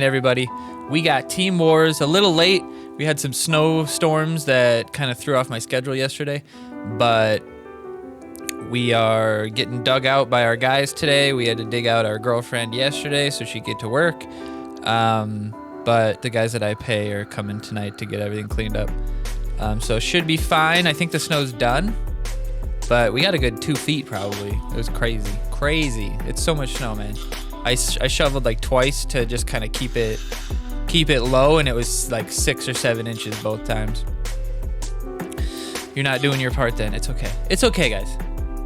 Everybody, we got Team Wars a little late. We had some snowstorms that kind of threw off my schedule yesterday, but we are getting dug out by our guys today. We had to dig out our girlfriend yesterday so she could get to work, but the guys that I pay are coming tonight to get everything cleaned up, so it should be fine. I think the snow's done, but we got a good 2 feet probably. It was crazy. It's so much snow, man. I shoveled like twice to just kind of keep it low, and it was like 6 or 7 inches both times. You're not doing your part then. It's okay. It's okay, guys.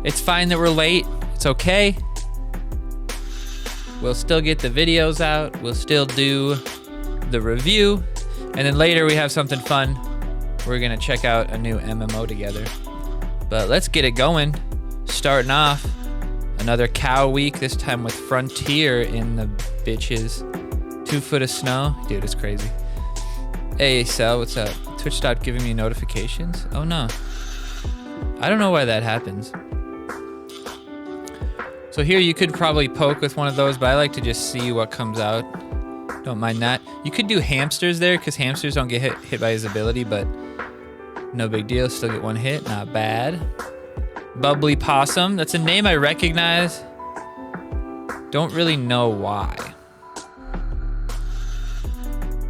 It's fine that we're late. It's okay. We'll still get the videos out. We'll still do the review. And then later we have something fun. We're going to check out a new MMO together. But let's get it going. Starting off. Another cow week, this time with Frontier in the bitches. 2 foot of snow. Dude, it's crazy. Hey, Sal, what's up? Twitch stopped giving me notifications? Oh, no. I don't know why that happens. So here you could probably poke with one of those, but I like to just see what comes out. Don't mind that. You could do hamsters there, because hamsters don't get hit by his ability, but no big deal. Still get 1 hit. Not bad. Bubbly Possum. That's a name I recognize. Don't really know why.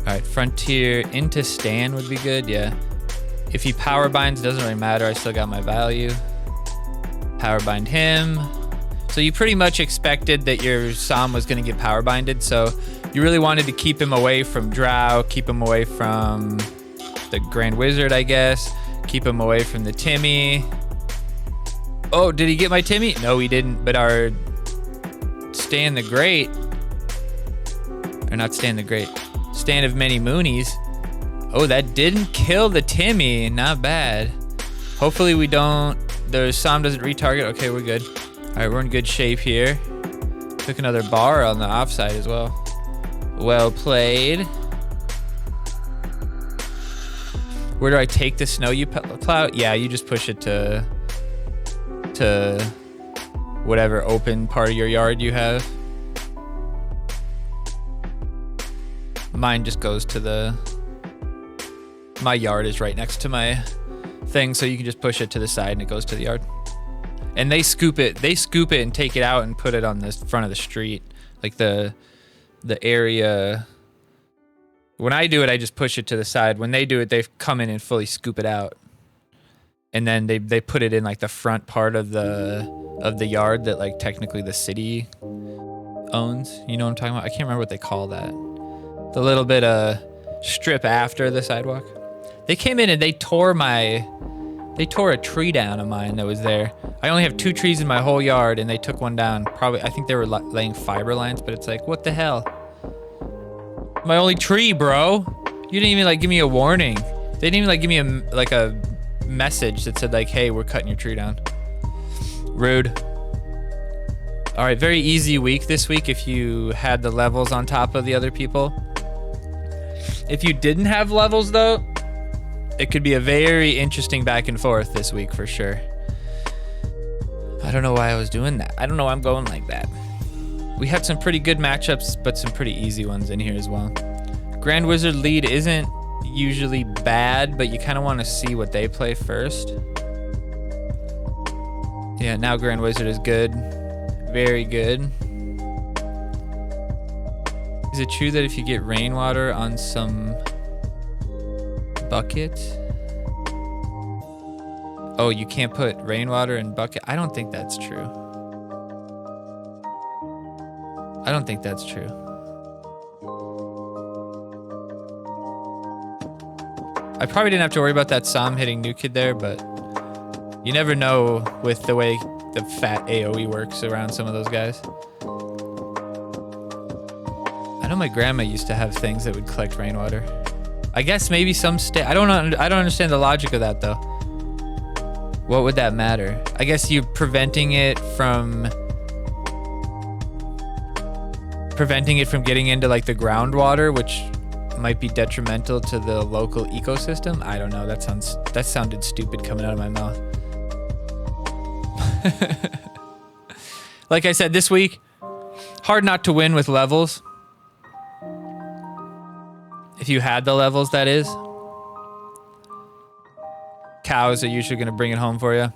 Alright, Frontier into Stan would be good, yeah. If he power binds, doesn't really matter. I still got my value. Power bind him. So you pretty much expected that your Psalm was going to get power binded, so you really wanted to keep him away from Drow, keep him away from the Grand Wizard, I guess. Keep him away from the Timmy. Oh, did he get my Timmy? No, he didn't, but our Stan the Great, or not Stan the Great, Stan of Many Moonies. Oh, that didn't kill the Timmy. Not bad. Hopefully we don't, the Psalm doesn't retarget. Okay, we're good. All right, we're in good shape here. Took another bar on the offside as well. Well played. Where do I take the snow you plow? Yeah, you just push it to whatever open part of your yard you have. Mine just goes to my yard is right next to my thing, so you can just push it to the side and it goes to the yard. And they scoop it and take it out and put it on the front of the street. Like the area. When I do it, I just push it to the side. When they do it, they come in and fully scoop it out. And then they put it in like the front part of the yard that like technically the city owns. You know what I'm talking about? I can't remember what they call that. The little bit of strip after the sidewalk. They came in and they tore a tree down of mine that was there. I only have 2 trees in my whole yard, and they took one down. Probably, I think they were laying fiber lines, but it's like, what the hell? My only tree, bro. You didn't even like give me a warning. They didn't even like give me a message that said like, hey, we're cutting your tree down. Rude. All right, very easy week this week if you had the levels on top of the other people. If you didn't have levels though, it could be a very interesting back and forth this week for sure. I don't know why I was doing that. I don't know why I'm going like that. We had some pretty good matchups, but some pretty easy ones in here as well. Grand Wizard lead isn't usually bad, but you kind of want to see what they play first. Yeah, now Grand Wizard is good. Very good. Is it true that if you get rainwater on some bucket? Oh, you can't put rainwater in bucket? I don't think that's true. I don't think that's true. I probably didn't have to worry about that Psalm hitting New Kid there, but you never know with the way the fat AoE works around some of those guys. I know my grandma used to have things that would collect rainwater. I guess maybe some I don't understand the logic of that though. What would that matter? I guess you're preventing it from getting into like the groundwater, which might be detrimental to the local ecosystem. I don't know. That sounded stupid coming out of my mouth. Like I said, this week, hard not to win with levels. If you had the levels, that is. Cows are usually going to bring it home for you.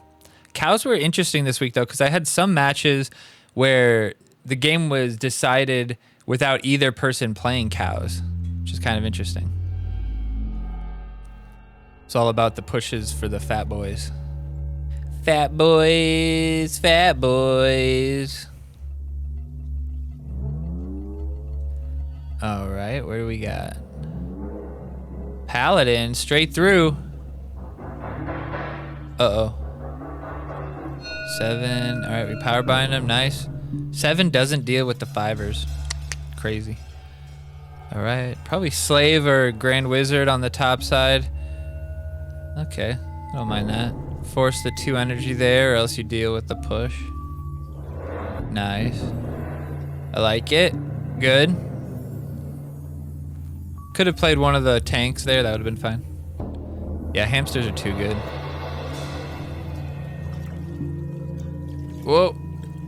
Cows were interesting this week, though, because I had some matches where the game was decided without either person playing cows, which is kind of interesting. It's all about the pushes for the fat boys. Fat boys, fat boys. All right, where do we got? Paladin, straight through. Uh-oh. 7, all right, we power bind him, nice. 7 doesn't deal with the 5ers. Crazy. All right, probably Slave or Grand Wizard on the top side. Okay, I don't mind that. Force the 2 energy there, or else you deal with the push. Nice. I like it. Good. Could have played one of the tanks there, that would have been fine. Yeah, hamsters are too good. Whoa.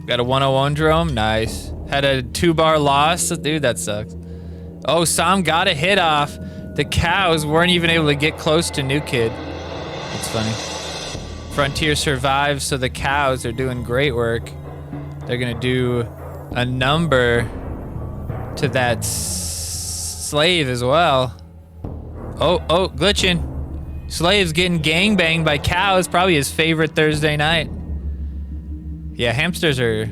Got a 101 drone, nice. Had a 2-bar loss, dude, that sucks. Oh, Sam got a hit off. The cows weren't even able to get close to New Kid. That's funny. Frontier survives, so the cows are doing great work. They're gonna do a number to that Slave as well. Oh, glitching. Slave's getting gangbanged by cows, probably his favorite Thursday night. Yeah, hamsters are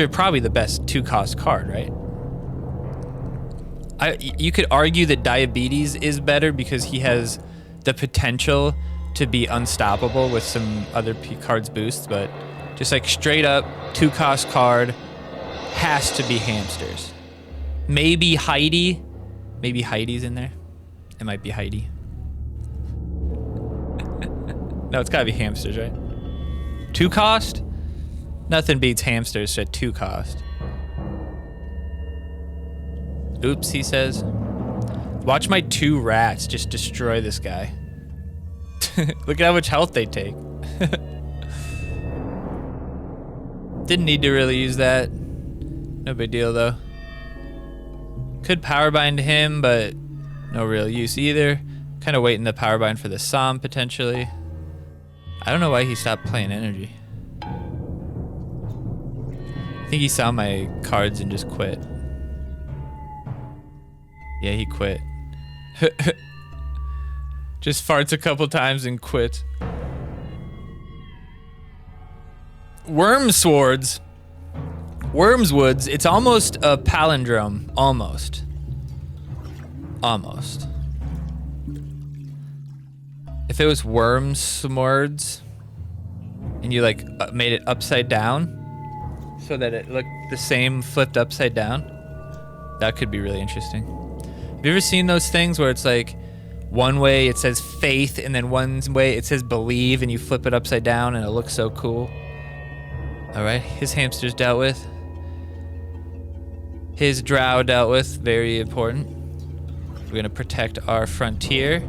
probably the best 2-cost card, right? You could argue that Diabetes is better because he has the potential to be unstoppable with some other cards boosts, but just like straight up 2-cost card has to be hamsters. Maybe Heidi. Maybe Heidi's in there. It might be Heidi. No, it's gotta be hamsters, right? 2-cost? Nothing beats hamsters at 2-cost. Oops, he says. Watch my 2 rats just destroy this guy. Look at how much health they take. Didn't need to really use that. No big deal, though. Could power bind him, but no real use either. Kind of waiting the power bind for the Som, potentially. I don't know why he stopped playing energy. I think he saw my cards and just quit. Yeah, he quit. Just farts a couple times and quit. Wormswords. Wormswoods, it's almost a palindrome. Almost. If it was Wormswords and you like made it upside down so that it looked the same flipped upside down, that could be really interesting. Have you ever seen those things where it's like one way it says faith and then one way it says believe and you flip it upside down and it looks so cool? All right, his hamster's dealt with. His drow dealt with, very important. We're gonna protect our frontier.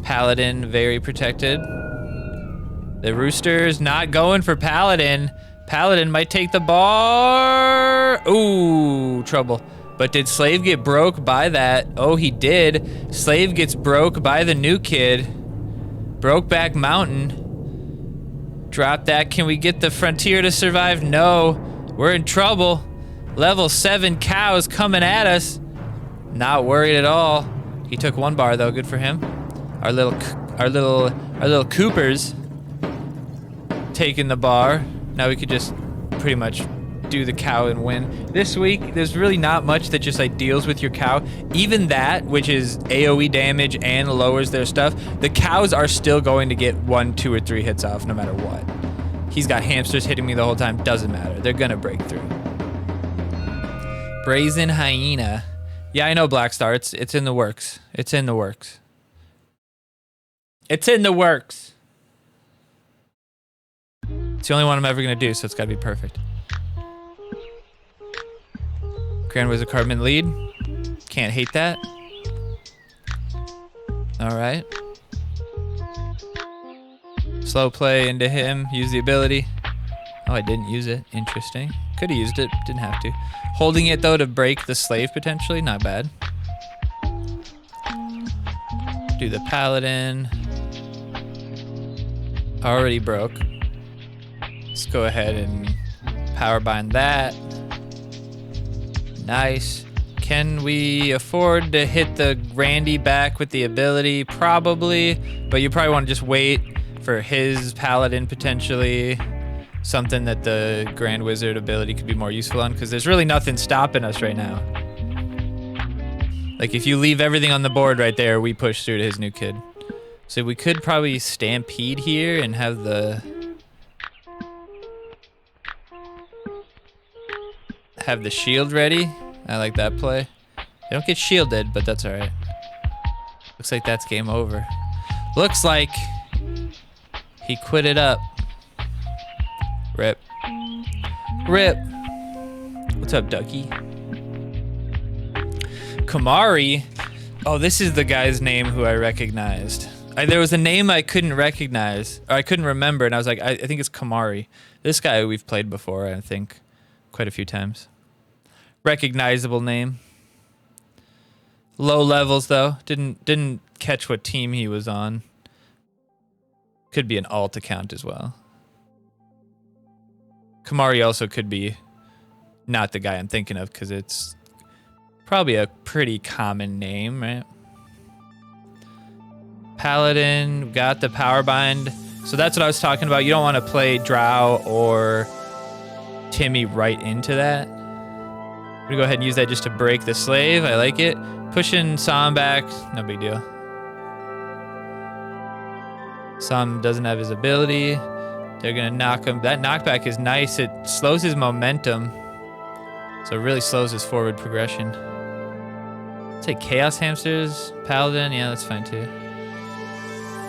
Paladin, very protected. The rooster's not going for Paladin. Paladin might take the bar. Ooh, trouble. But did Slave get broke by that? Oh, he did. Slave gets broke by the New Kid. Brokeback Mountain. Drop that. Can we get the frontier to survive? No. We're in trouble. Level 7 cows coming at us. Not worried at all. He took 1 bar though, good for him. Our little Coopers taking the bar. Now we could just pretty much do the cow and win. This week, there's really not much that just like deals with your cow. Even that, which is AoE damage and lowers their stuff, the cows are still going to get 1, 2, or 3 hits off no matter what. He's got hamsters hitting me the whole time, doesn't matter. They're gonna break through. Brazen Hyena. Yeah, I know, Blackstar. It's in the works. It's in the works. It's in the works. It's the only one I'm ever gonna do, so it's gotta be perfect. Grand Wizard Cardman lead. Can't hate that. All right. Slow play into him. Use the ability. Oh, I didn't use it. Interesting. Could have used it. Didn't have to. Holding it, though, to break the slave, potentially. Not bad. Do the paladin. Already broke. Let's go ahead and power bind that. Nice. Can we afford to hit the Randy back with the ability? Probably, but you probably want to just wait for his paladin potentially. Something that the Grand Wizard ability could be more useful on, because there's really nothing stopping us right now. Like if you leave everything on the board right there, we push through to his new kid. So we could probably stampede here and have the shield ready. I like that play. They don't get shielded, but that's all right. Looks like that's game over. Looks like he quit it up. Rip. Rip. What's up, Ducky? Kamari. Oh, this is the guy's name who I recognized. There was a name I couldn't recognize, or I couldn't remember, and I was like, I think it's Kamari. This guy we've played before, I think, quite a few times. Recognizable name. Low levels though. Didn't catch what team he was on. Could be an alt account as well. Kamari also could be not the guy I'm thinking of, because it's probably a pretty common name, right? Paladin, got the power bind. So that's what I was talking about. You don't want to play Drow or Timmy right into that. I'm gonna go ahead and use that just to break the slave. I like it. Pushing Sam back, no big deal. Sam doesn't have his ability. They're gonna knock him. That knockback is nice. It slows his momentum. So it really slows his forward progression. I'd say Chaos Hamsters, Paladin, yeah, that's fine too.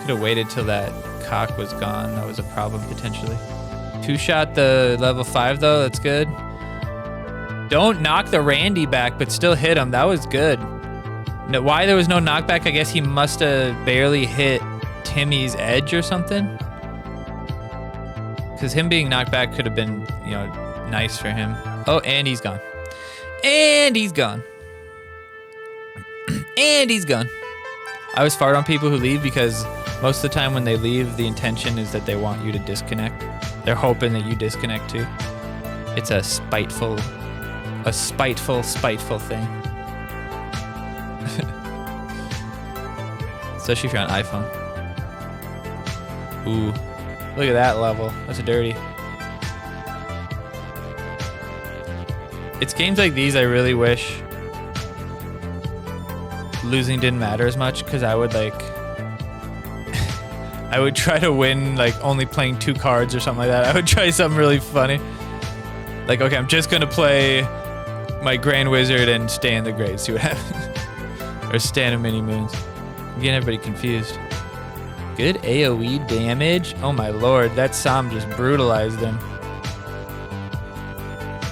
Could have waited till that cock was gone. That was a problem potentially. Two-shot the level 5 though, that's good. Don't knock the Randy back, but still hit him. That was good. No, why there was no knockback? I guess he must have barely hit Timmy's edge or something. Because him being knocked back could have been, you know, nice for him. Oh, and he's gone. And he's gone. And he's gone. I always fart on people who leave because most of the time when they leave, the intention is that they want you to disconnect. They're hoping that you disconnect too. It's a spiteful thing. Especially if you're on iPhone. Ooh, look at that level. That's dirty. It's games like these I really wish losing didn't matter as much, because I would like I would try to win like only playing 2 cards or something like that. I would try something really funny. Like, okay, I'm just gonna play my Grand Wizard and stay in the grade, see what happens. Or stand in mini moons. I'm getting everybody confused. Good AoE damage. Oh my lord, that Sam just brutalized them.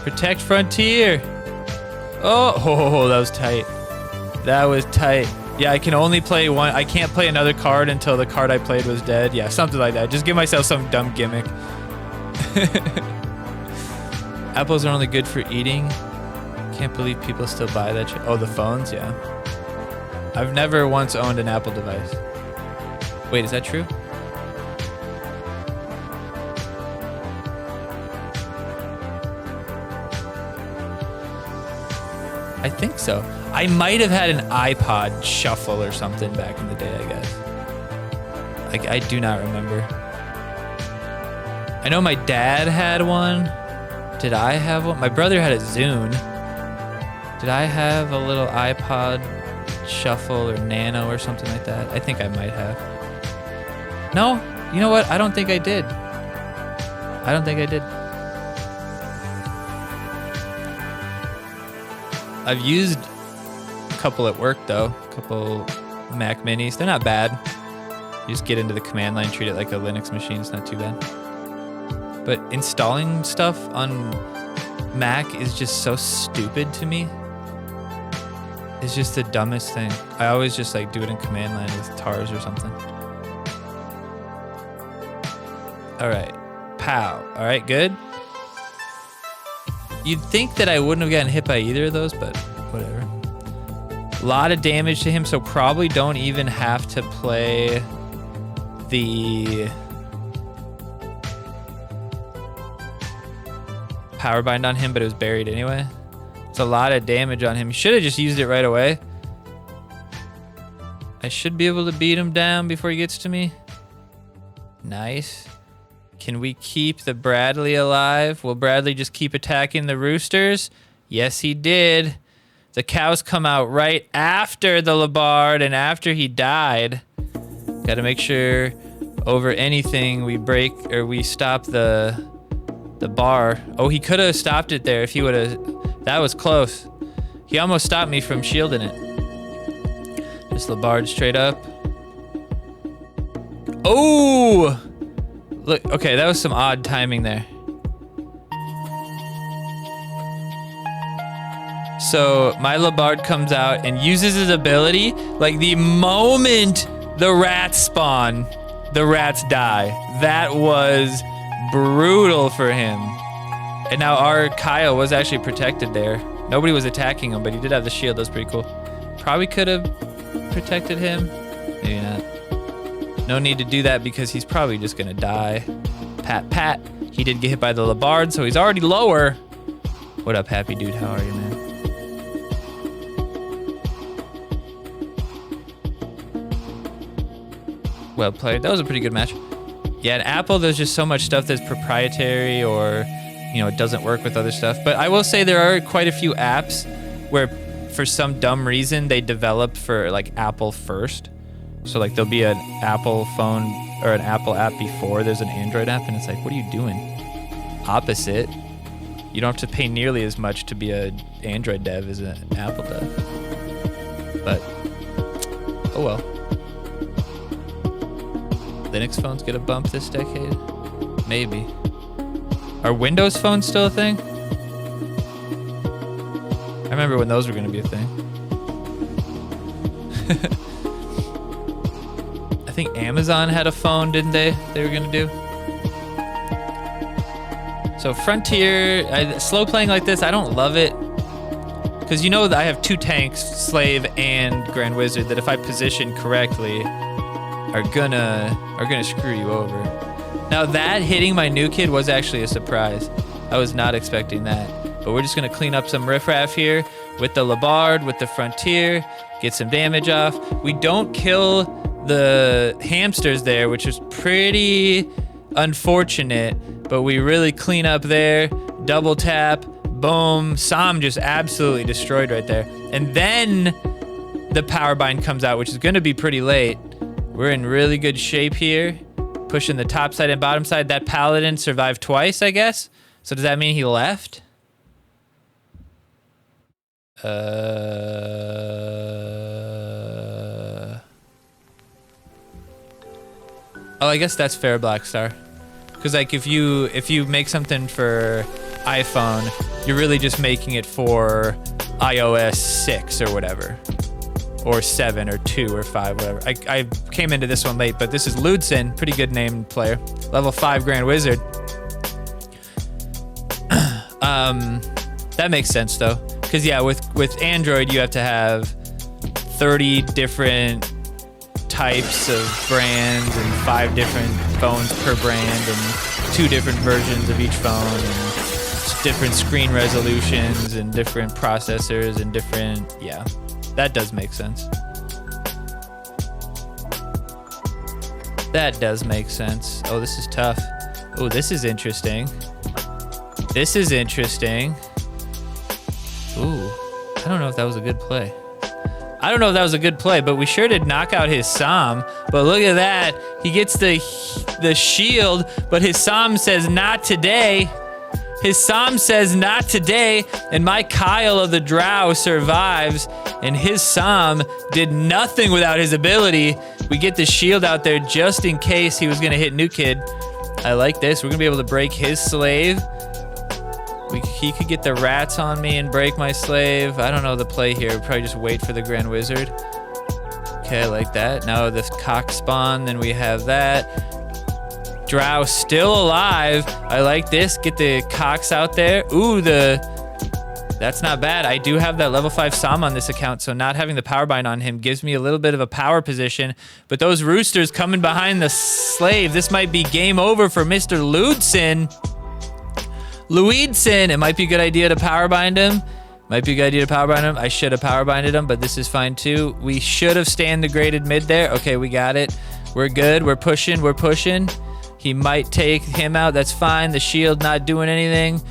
Protect Frontier. Oh, that was tight. That was tight. Yeah, I can only play one. I can't play another card until the card I played was dead. Yeah, something like that. Just give myself some dumb gimmick. Apples are only good for eating. Can't believe people still buy that shit. Oh, the phones? Yeah. I've never once owned an Apple device. Wait, is that true? I think so. I might have had an iPod Shuffle or something back in the day, I guess. Like, I do not remember. I know my dad had one. Did I have one? My brother had a Zune. Did I have a little iPod Shuffle or Nano or something like that? I think I might have. No, you know what? I don't think I did. I don't think I did. I've used a couple at work though, a couple Mac Minis. They're not bad. You just get into the command line, treat it like a Linux machine. It's not too bad. But installing stuff on Mac is just so stupid to me. It's just the dumbest thing. I always just like do it in command line with TARS or something. All right, pow. All right, good. You'd think that I wouldn't have gotten hit by either of those, but whatever. A lot of damage to him, so probably don't even have to play the power bind on him, but it was buried anyway. It's a lot of damage on him. You should have just used it right away. I should be able to beat him down before he gets to me. Nice. Can we keep the Bradley alive? Will Bradley just keep attacking the roosters? Yes, he did. The cows come out right after the Labard and after he died. Got to make sure over anything we break or we stop the bar. Oh, he could have stopped it there if he would have. That was close. He almost stopped me from shielding it. Just Labard straight up. Oh! Look, okay, that was some odd timing there. So my Labard comes out and uses his ability. Like the moment the rats spawn, the rats die. That was brutal for him. And now our Kyle was actually protected there. Nobody was attacking him, but he did have the shield. That was pretty cool. Probably could have protected him. Maybe not. No need to do that because he's probably just gonna die. Pat. He did get hit by the Labard, so he's already lower. What up, happy dude? How are you, man? Well played. That was a pretty good match. Yeah, in Apple, there's just so much stuff that's proprietary or, you know, it doesn't work with other stuff. But I will say there are quite a few apps where, for some dumb reason, they develop for like Apple first. So like there'll be an Apple phone or an Apple app before there's an Android app, and it's like, what are you doing? Opposite. You don't have to pay nearly as much to be an Android dev as an Apple dev. But, oh well. Linux phones get a bump this decade? Maybe. Are Windows phones still a thing? I remember when those were going to be a thing. I think Amazon had a phone, didn't they? They were going to do. So Frontier, slow playing like this, I don't love it. Because you know that I have two tanks, Slave and Grand Wizard, that if I position correctly, are gonna screw you over. Now that hitting my new kid was actually a surprise. I was not expecting that. But we're just gonna clean up some riffraff here with the Labard, with the Frontier, get some damage off. We don't kill the hamsters there, which is pretty unfortunate, but we really clean up there. Double tap, boom. Sam just absolutely destroyed right there. And then the power bind comes out, which is gonna be pretty late. We're in really good shape here. Pushing the top side and bottom side. That paladin survived twice, I guess. So does that mean he left? Oh, I guess that's fair, Blackstar. Because like if you make something for iPhone, you're really just making it for iOS 6 or whatever. Or 7 or 2 or 5, whatever. I came into this one late, but this is Ludson, pretty good named player. Level 5 Grand Wizard. That makes sense though. Because yeah, with Android, you have to have 30 different types of brands and 5 different phones per brand and 2 different versions of each phone and different screen resolutions and different processors and different, yeah. That does make sense. That does make sense. Oh, this is tough. Oh, this is interesting. This is interesting. Ooh, I don't know if that was a good play. I don't know if that was a good play, but we sure did knock out his Psalm. But look at that. He gets the shield, but his Psalm says, not today. His Psalm says, not today, and my Kyle of the Drow survives, and his Psalm did nothing without his ability. We get the shield out there just in case he was going to hit New Kid. I like this. We're going to be able to break his slave. He could get the rats on me and break my slave. I don't know the play here. We'll probably just wait for the Grand Wizard. Okay, I like that. Now the cock spawn, then we have that. Drow still alive. I like this. Get the cocks out there. Ooh, the That's not bad. I do have that level 5 Som on this account, so not having the power bind on him gives me a little bit of a power position. But those roosters coming behind the slave, this might be game over for Mr. Ludson. It might be a good idea to power bind him. I should have power binded him, but this is fine too. We should have stand the graded mid there. Okay, we got it. We're good. We're pushing. He might take him out. That's fine. The shield not doing anything.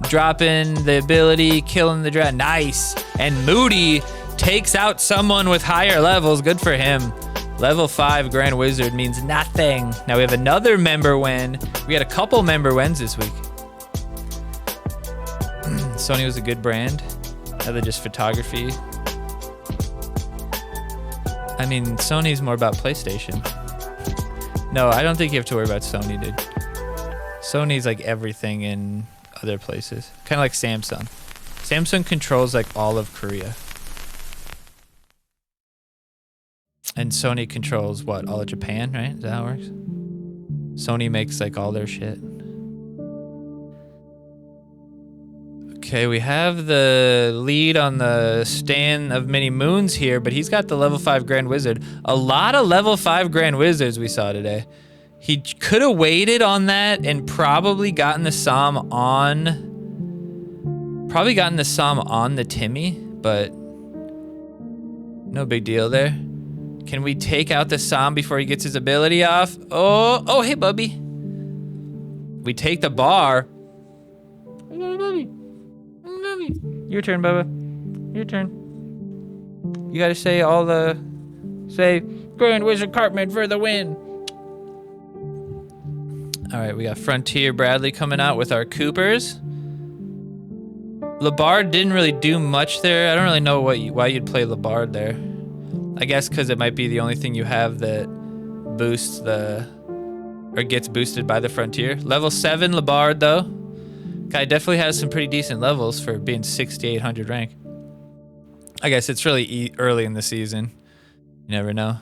Dropping the ability, killing the dragon. Nice. And Moody takes out someone with higher levels. Good for him. Level 5 Grand Wizard means nothing. Now we have another member win. We had a couple member wins this week. Sony was a good brand. Other just photography. I mean, Sony's more about PlayStation. No, I don't think you have to worry about Sony, dude. Sony's like everything in other places. Kind of like Samsung. Samsung controls like all of Korea. And Sony controls what? All of Japan, right? Is that how it works? Sony makes like all their shit. Okay, we have the lead on the Stan of Many Moons here, but he's got the level 5 Grand Wizard. A lot of level 5 Grand Wizards we saw today. He could have waited on that and probably gotten the Som on the Timmy, but no big deal there. Can we take out the Som before he gets his ability off? Oh, hey, Bubby. We take the bar. Your turn, Bubba. Your turn. You gotta say say, Grand Wizard Cartman for the win. All right, we got Frontier Bradley coming out with our Coopers. Labard didn't really do much there. I don't really know why you'd play Labard there. I guess because it might be the only thing you have that boosts or gets boosted by the Frontier. Level 7 Labard though. Guy definitely has some pretty decent levels for being 6,800 rank. I guess it's really early in the season. You never know.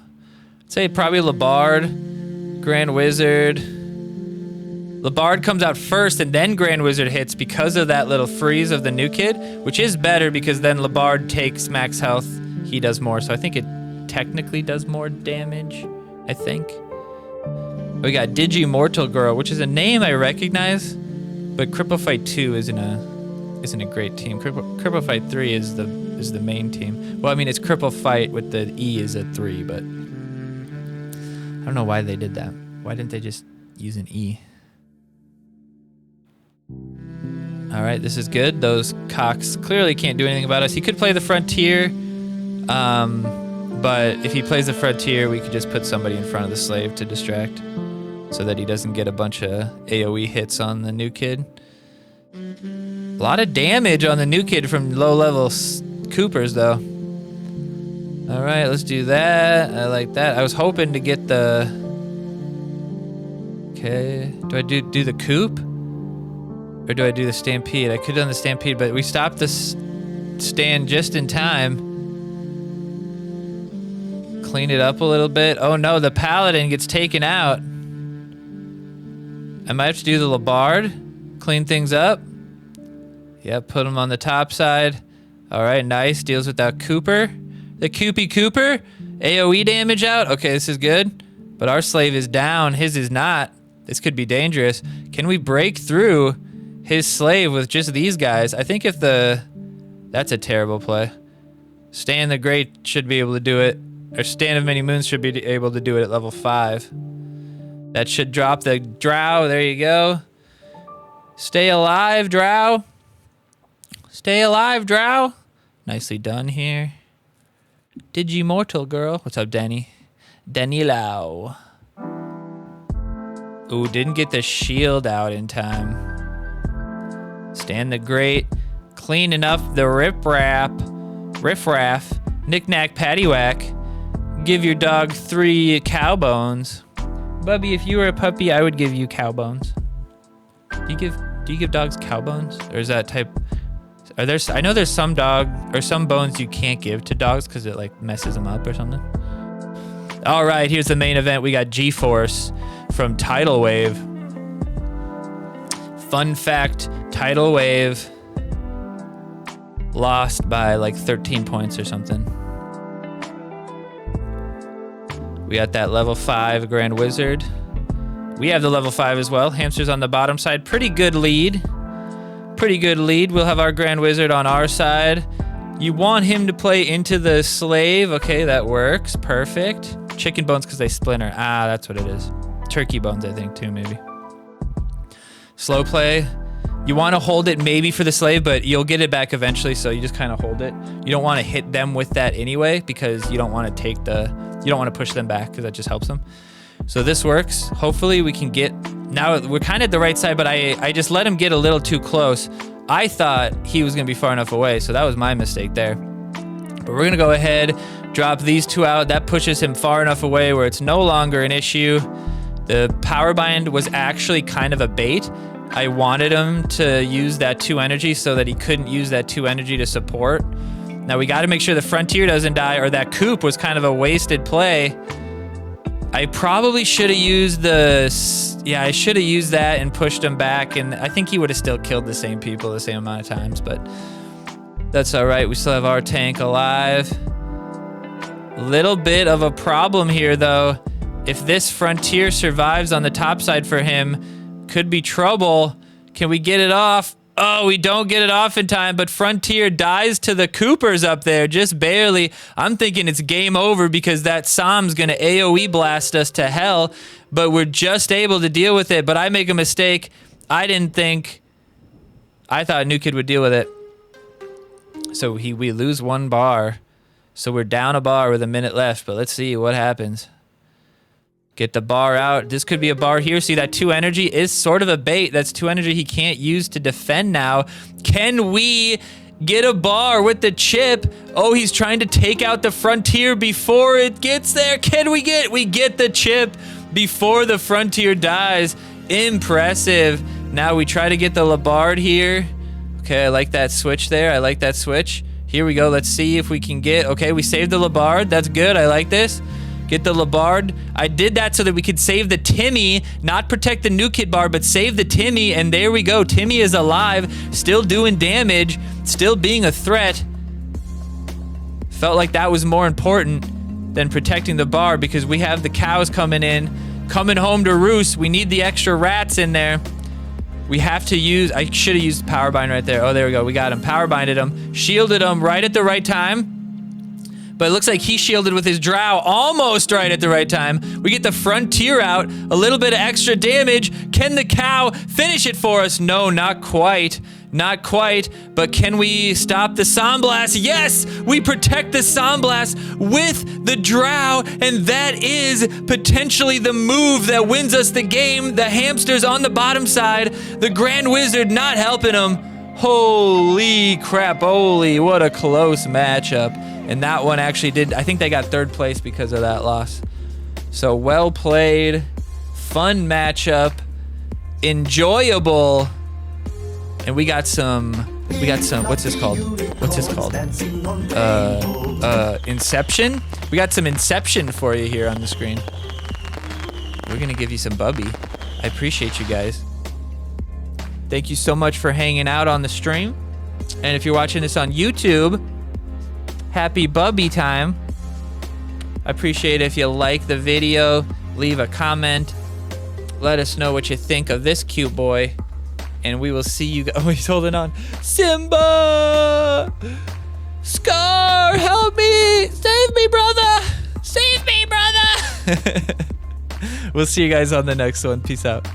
I'd say probably Labard, Grand Wizard. Labard comes out first and then Grand Wizard hits because of that little freeze of the new kid, which is better because then Labard takes max health. He does more, so I think it technically does more damage, I think. We got Digimortal Girl, which is a name I recognize, but Cripple Fight 2 isn't a great team. Cripple Fight 3 is the main team. Well, I mean, it's Cripple Fight with the E is a 3, but I don't know why they did that. Why didn't they just use an E? All right, this is good. Those cocks clearly can't do anything about us. He could play the Frontier, but if he plays the Frontier, we could just put somebody in front of the slave to distract so that he doesn't get a bunch of AoE hits on the new kid. A lot of damage on the new kid from low-level Coopers, though. All right, let's do that. I like that. I was hoping to get the... Okay, do I do the Coop? Or do I do the Stampede? I could have done the Stampede, but we stopped the stand just in time. Clean it up a little bit. Oh no, the Paladin gets taken out. I might have to do the Labard. Clean things up. Yep, put him on the top side. All right, nice. Deals with that Cooper. The Coopy Cooper. AoE damage out. Okay, this is good. But our slave is down. His is not. This could be dangerous. Can we break through his slave with just these guys? I think if that's a terrible play. Stan the Great should be able to do it. Or Stan of Many Moons should be able to do it at level 5. That should drop the Drow. There you go. Stay alive, Drow. Stay alive, Drow. Nicely done here. Digimortal Girl. What's up, Denny? Denny Lau. Ooh, didn't get the shield out in time. Stan the Great, cleaning up the riffraff, knick-knack, paddywhack. Give your dog 3 cow bones. Bubby, if you were a puppy, I would give you cow bones. Do you give dogs cow bones? Or is that type... I know there's some dog or some bones you can't give to dogs because it like messes them up or something. All right, here's the main event. We got G-Force from Tidal Wave. Fun fact, Tidal Wave lost by like 13 points or something. We got that level 5 Grand Wizard. We have the level 5 as well. Hamster's on the bottom side. Pretty good lead. Pretty good lead. We'll have our Grand Wizard on our side. You want him to play into the slave. Okay, that works. Perfect. Chicken bones because they splinter. Ah, that's what it is. Turkey bones, I think, too, maybe. Slow play. You want to hold it maybe for the slave, but you'll get it back eventually, so you just kind of hold it. You don't want to hit them with that anyway because you don't want to take the... You don't want to push them back because that just helps them. So this works. Hopefully we can get... Now we're kind of at the right side, but I just let him get a little too close. I thought he was going to be far enough away, so that was my mistake there. But we're going to go ahead, drop these 2 out. That pushes him far enough away where it's no longer an issue. The power bind was actually kind of a bait. I wanted him to use that 2 energy so that he couldn't use that 2 energy to support. Now we got to make sure the frontier doesn't die, or that coup was kind of a wasted play. I probably should have used the... Yeah, I should have used that and pushed him back, and I think he would have still killed the same people the same amount of times, but that's all right. We still have our tank alive. Little bit of a problem here, though. If this frontier survives on the top side for him, could be trouble. Can we get it off? Oh, we don't get it off in time, but Frontier dies to the Coopers up there, just barely. I'm thinking it's game over because that Sam's gonna AoE blast us to hell, but we're just able to deal with it. But I make a mistake. I thought New Kid would deal with it. So we lose 1 bar. So we're down a bar with a minute left, but let's see what happens. Get the bar out. This could be a bar here. See, that 2 energy is sort of a bait. That's 2 energy he can't use to defend now. Can we get a bar with the chip? Oh, he's trying to take out the Frontier before it gets there. Can we get the chip before the Frontier dies. Impressive. Now we try to get the Labard here. Okay, I like that switch there. I like that switch. Here we go. Let's see if we can get... Okay, we saved the Labard. That's good. I like this. Get the Labard. I did that so that we could save the Timmy, not protect the New Kid bar, but save the Timmy, and there we go. Timmy is alive, still doing damage, still being a threat. Felt like that was more important than protecting the bar because we have the cows coming in, coming home to roost. We need the extra rats in there. We have to use... I should have used power bind right there. Oh, there we go. We got him. Power binded him. Shielded him right at the right time. But it looks like he shielded with his drow almost right at the right time. We get the Frontier out, a little bit of extra damage. Can the cow finish it for us? No, not quite. Not quite. But can we stop the Somblast? Yes! We protect the Somblast with the drow, and that is potentially the move that wins us the game. The hamster's on the bottom side. The Grand Wizard not helping him. Holy crap, holy, what a close matchup. And that one actually did, I think they got 3rd place because of that loss. So well played, fun matchup, enjoyable. And we got some, what's this called? Inception? We got some Inception for you here on the screen. We're gonna give you some Bubby. I appreciate you guys. Thank you so much for hanging out on the stream. And if you're watching this on YouTube, happy Bubby time. I appreciate it if you like the video, leave a comment, let us know what you think of this cute boy, and we will see you. Oh, he's holding on. Simba! Scar, help me! Save me, brother! Save me, brother! We'll see you guys on the next one. Peace out.